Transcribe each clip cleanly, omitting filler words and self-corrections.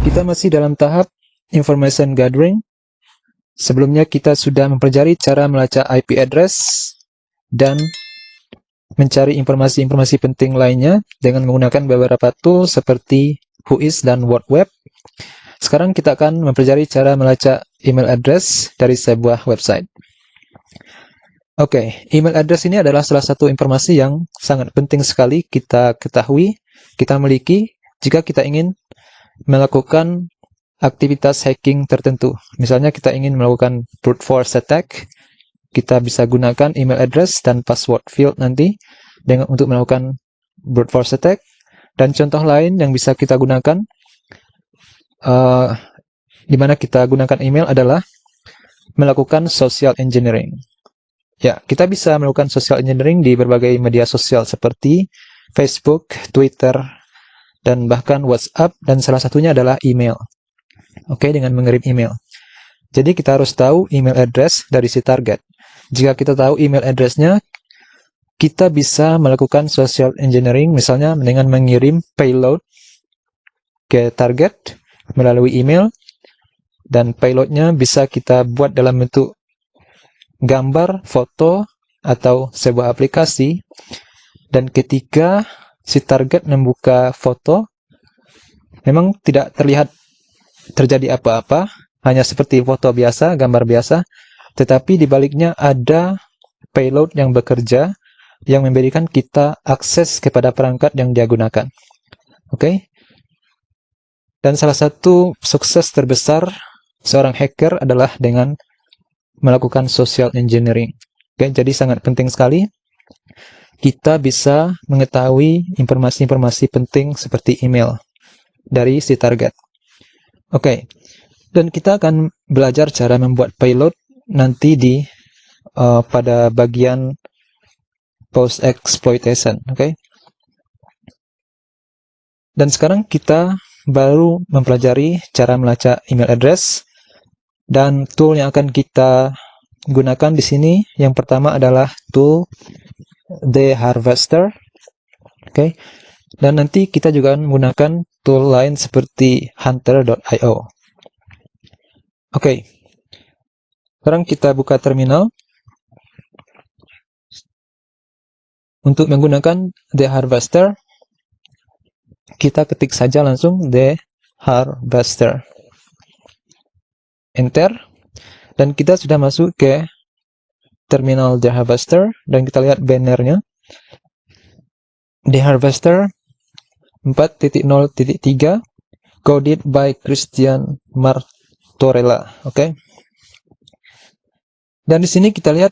Kita masih dalam tahap information gathering. Sebelumnya kita sudah mempelajari cara melacak IP address dan mencari informasi-informasi penting lainnya dengan menggunakan beberapa tool seperti Whois dan WordWeb. Sekarang kita akan mempelajari cara melacak email address dari sebuah website. Oke, email address ini adalah salah satu informasi yang sangat penting sekali kita ketahui, kita miliki jika kita ingin melakukan aktivitas hacking tertentu. Misalnya kita ingin melakukan brute force attack, kita bisa gunakan email address dan password field nanti untuk melakukan brute force attack. Dan contoh lain yang bisa kita gunakan, di mana kita gunakan email adalah melakukan social engineering. Ya, kita bisa melakukan social engineering di berbagai media sosial seperti Facebook, Twitter, dan bahkan WhatsApp, dan salah satunya adalah email. Oke, dengan mengirim email. Jadi kita harus tahu email address dari si target. Jika kita tahu email address-nya, kita bisa melakukan social engineering, misalnya dengan mengirim payload ke target melalui email, dan payload-nya bisa kita buat dalam bentuk gambar, foto, atau sebuah aplikasi. Dan ketika si target membuka foto, memang tidak terlihat terjadi apa-apa, hanya seperti foto biasa, gambar biasa, tetapi di baliknya ada payload yang bekerja, yang memberikan kita akses kepada perangkat yang dia gunakan. Oke? Dan salah satu sukses terbesar seorang hacker adalah dengan melakukan social engineering. Oke, jadi sangat penting sekali kita bisa mengetahui informasi-informasi penting seperti email dari si target. Oke, dan kita akan belajar cara membuat payload nanti di pada bagian post exploitation. Oke. Dan sekarang kita baru mempelajari cara melacak email address, dan tool yang akan kita gunakan di sini yang pertama adalah tool The Harvester. Oke. Dan nanti kita juga menggunakan tool lain seperti hunter.io. Oke. Sekarang kita buka terminal. Untuk menggunakan The Harvester, kita ketik saja langsung The Harvester. Enter. Dan kita sudah masuk ke terminal The Harvester, dan kita lihat bannernya. The Harvester 4.0.3 coded by Christian Martorella. Oke. Dan di sini kita lihat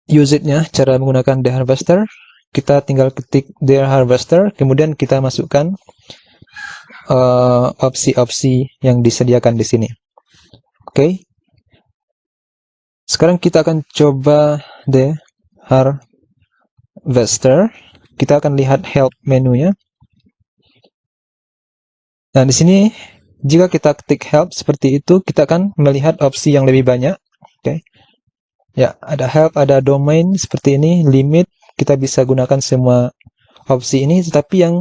usage-nya, cara menggunakan The Harvester. Kita tinggal ketik The Harvester, kemudian kita masukkan opsi-opsi yang disediakan di sini. Oke. Sekarang kita akan coba The Harvester. Kita akan lihat help menunya. Nah, di sini jika kita ketik help seperti itu, kita akan melihat opsi yang lebih banyak. Oke. Ya, ada help, ada domain seperti ini, limit. Kita bisa gunakan semua opsi ini, tetapi yang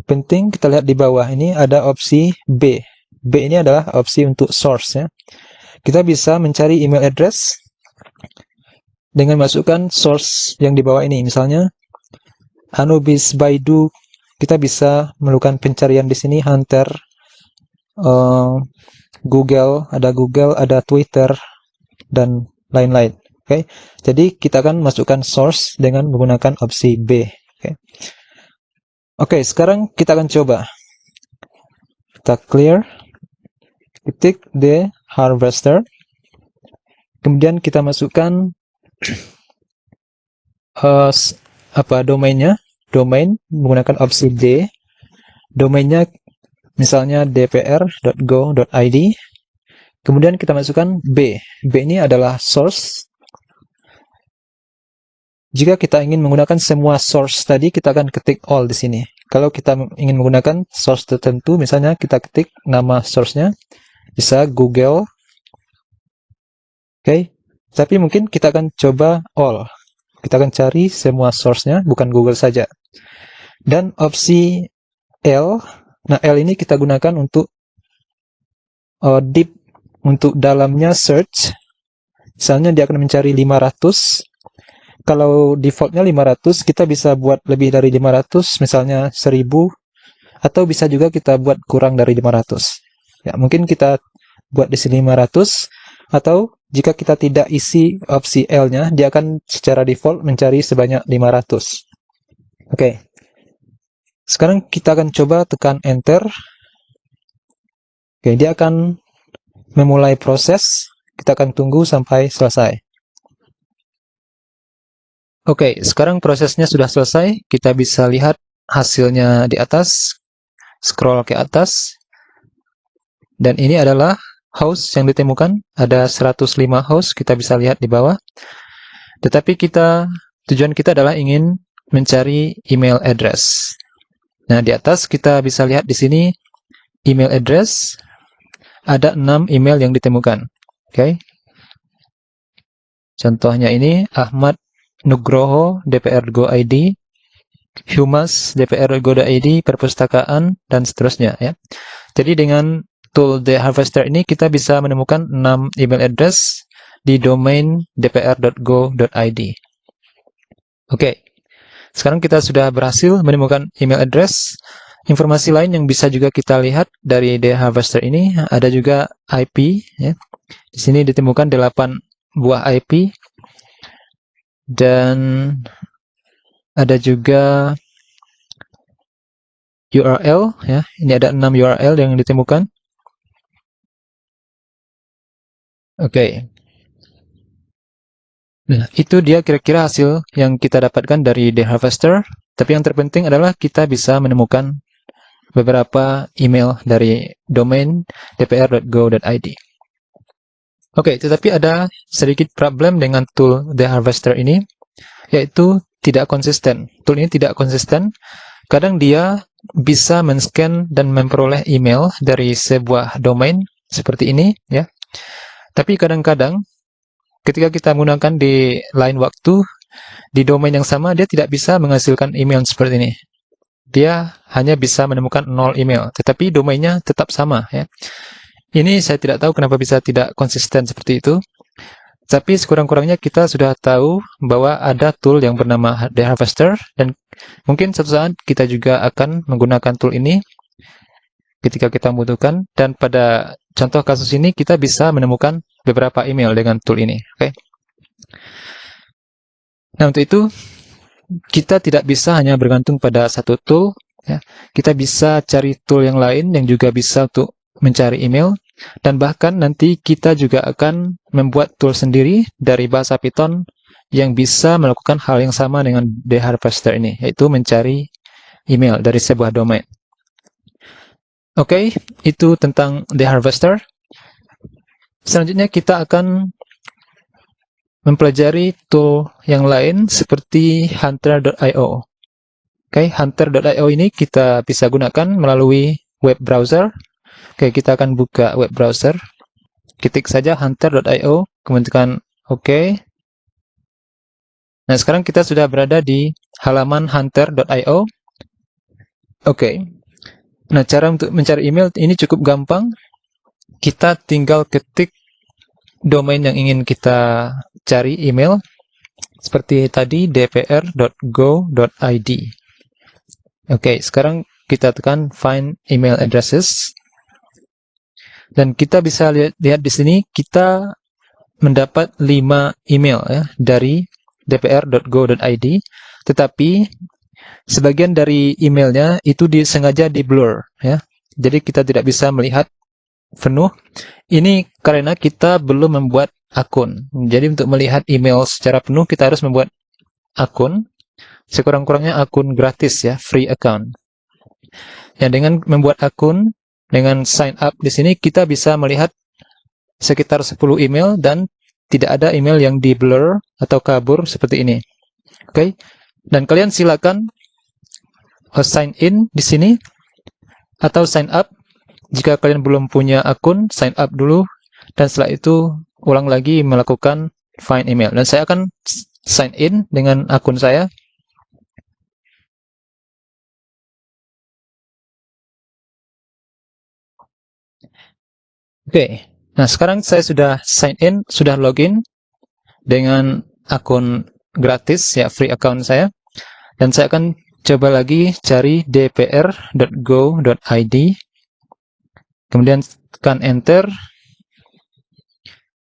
penting kita lihat di bawah ini ada opsi B. B ini adalah opsi untuk source ya. Kita bisa mencari email address dengan masukkan source yang di bawah ini. Misalnya Anubis Baidu, kita bisa melakukan pencarian di sini, Hunter, Google, ada Twitter, dan lain-lain. Oke, jadi kita akan masukkan source dengan menggunakan opsi B. Oke, sekarang kita akan coba. Kita clear, ketik The Harvester, kemudian kita masukkan domainnya, domain menggunakan opsi D, domainnya misalnya dpr.go.id, kemudian kita masukkan B. B ini adalah source. Jika kita ingin menggunakan semua source tadi, kita akan ketik all di sini. Kalau kita ingin menggunakan source tertentu, misalnya kita ketik nama source-nya, bisa Google. Oke, tapi mungkin kita akan coba all. Kita akan cari semua source-nya, bukan Google saja. Dan opsi L, nah L ini kita gunakan untuk deep untuk dalamnya search. Misalnya dia akan mencari 500. Kalau defaultnya 500, kita bisa buat lebih dari 500, misalnya 1000, atau bisa juga kita buat kurang dari 500. Ya, mungkin kita buat di sini 500, atau jika kita tidak isi opsi L-nya, dia akan secara default mencari sebanyak 500. Oke. Sekarang kita akan coba tekan enter. Oke, dia akan memulai proses. Kita akan tunggu sampai selesai. Oke, sekarang prosesnya sudah selesai. Kita bisa lihat hasilnya di atas. Scroll ke atas. Dan ini adalah host yang ditemukan. Ada 105 host, kita bisa lihat di bawah. Tetapi tujuan kita adalah ingin mencari email address. Nah, di atas kita bisa lihat di sini email address. Ada 6 email yang ditemukan. Oke. Contohnya ini Ahmad Nugroho dpr.go.id, Humas dpr.go.id, perpustakaan, dan seterusnya ya. Jadi dengan tool The Harvester ini kita bisa menemukan 6 email address di domain dpr.go.id. Oke. Sekarang kita sudah berhasil menemukan email address. Informasi lain yang bisa juga kita lihat dari The Harvester ini ada juga IP ya. Di sini ditemukan 8 buah IP. Dan ada juga URL ya. Ini ada 6 URL yang ditemukan. Oke. Nah, itu dia kira-kira hasil yang kita dapatkan dari The Harvester. Tapi yang terpenting adalah kita bisa menemukan beberapa email dari domain dpr.go.id. Oke, tetapi ada sedikit problem dengan tool The Harvester ini, yaitu tidak konsisten. Tool ini tidak konsisten. Kadang dia bisa men-scan dan memperoleh email dari sebuah domain seperti ini, ya. Tapi kadang-kadang ketika kita menggunakan di lain waktu, di domain yang sama, dia tidak bisa menghasilkan email seperti ini. Dia hanya bisa menemukan 0 email, tetapi domainnya tetap sama. Ya. Ini saya tidak tahu kenapa bisa tidak konsisten seperti itu. Tapi sekurang-kurangnya kita sudah tahu bahwa ada tool yang bernama The Harvester, dan mungkin suatu saat kita juga akan menggunakan tool ini ketika kita membutuhkan. Dan pada contoh kasus ini kita bisa menemukan beberapa email dengan tool ini. Oke. Nah, untuk itu kita tidak bisa hanya bergantung pada satu tool. Ya. Kita bisa cari tool yang lain yang juga bisa untuk mencari email. Dan bahkan nanti kita juga akan membuat tool sendiri dari bahasa Python yang bisa melakukan hal yang sama dengan The Harvester ini, yaitu mencari email dari sebuah domain. Oke, itu tentang The Harvester. Selanjutnya kita akan mempelajari tool yang lain seperti Hunter.io. Oke, Hunter.io ini kita bisa gunakan melalui web browser. Oke, kita akan buka web browser. Ketik saja Hunter.io, kemudian tekan OK. Nah, sekarang kita sudah berada di halaman Hunter.io. Oke. Nah, cara untuk mencari email ini cukup gampang. Kita tinggal ketik domain yang ingin kita cari email. Seperti tadi, dpr.go.id. Oke, sekarang kita tekan Find Email Addresses. Dan kita bisa lihat di sini, kita mendapat 5 email ya, dari dpr.go.id. Tetapi sebagian dari emailnya itu disengaja di blur ya. Jadi kita tidak bisa melihat penuh. Ini karena kita belum membuat akun. Jadi untuk melihat email secara penuh kita harus membuat akun. Sekurang-kurangnya akun gratis ya, free account. Ya, dengan membuat akun, dengan sign up di sini kita bisa melihat sekitar 10 email dan tidak ada email yang di blur atau kabur seperti ini. Oke. Dan kalian silakan sign in di sini atau sign up. Jika kalian belum punya akun, sign up dulu dan setelah itu ulang lagi melakukan find email. Dan saya akan sign in dengan akun saya. Oke, nah sekarang saya sudah sign in, sudah login dengan akun gratis ya, free account saya. Dan saya akan coba lagi cari dpr.go.id. Kemudian tekan enter.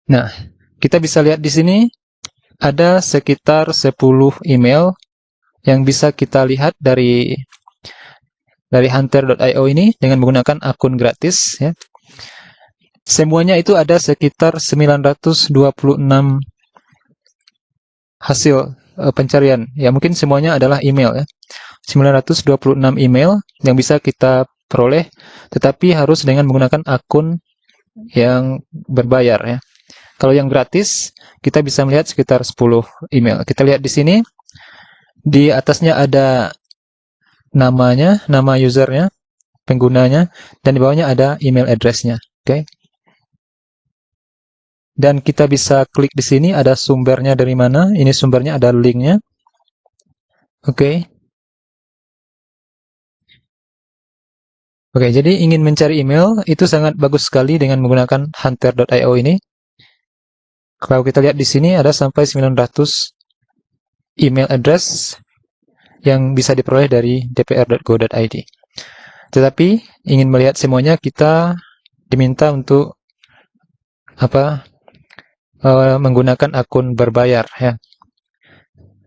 Nah, kita bisa lihat di sini ada sekitar 10 email yang bisa kita lihat dari hunter.io ini dengan menggunakan akun gratis ya. Semuanya itu ada sekitar 926 hasil pencarian. Ya, mungkin semuanya adalah email ya. 926 email yang bisa kita peroleh, tetapi harus dengan menggunakan akun yang berbayar ya. Kalau yang gratis, kita bisa melihat sekitar 10 email. Kita lihat di sini, di atasnya ada namanya, nama usernya, penggunanya, dan di bawahnya ada email address-nya. Oke. Dan kita bisa klik di sini, ada sumbernya dari mana. Ini sumbernya, ada linknya. Oke. Oke, jadi ingin mencari email, itu sangat bagus sekali dengan menggunakan hunter.io ini. Kalau kita lihat di sini, ada sampai 900 email address yang bisa diperoleh dari dpr.go.id. Tetapi, ingin melihat semuanya, kita diminta untuk menggunakan akun berbayar ya.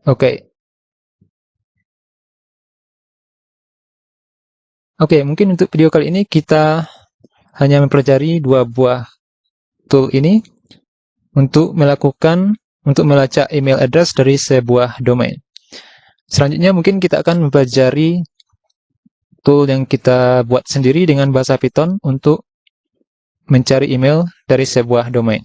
Oke. Oke, mungkin untuk video kali ini kita hanya mempelajari 2 buah tool ini untuk melacak email address dari sebuah domain. Selanjutnya mungkin kita akan mempelajari tool yang kita buat sendiri dengan bahasa Python untuk mencari email dari sebuah domain.